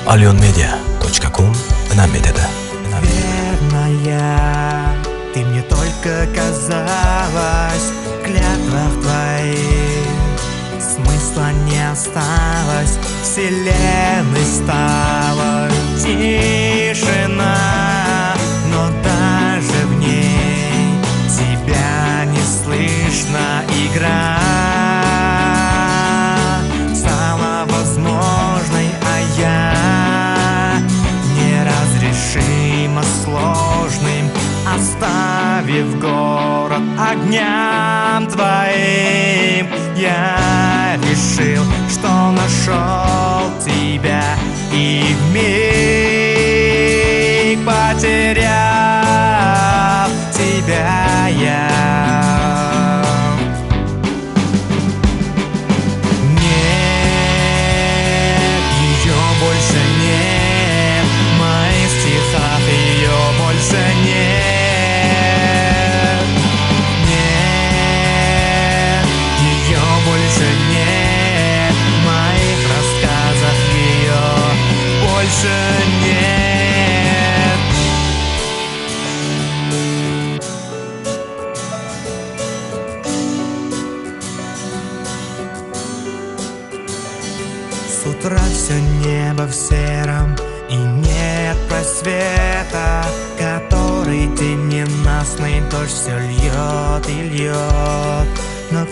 alionmedia.com Namedada. Верная, ты мне только казалась, в клятвах твоих смысла не осталось, вселенной стала тишина, но даже в ней тебя не слышно. Игра стала возможной, а я неразрешимо сложным, оставив город огням твоим. Я решил, что нашел тебя, и вмиг потерял тебя я. Нет, ее больше нет, в моих стихах ее больше нет. Нет, ее больше нет, в моих рассказах ее больше нет. С утра все небо в сером, и нет просвета, который день ненастный дождь все льет и льет. Но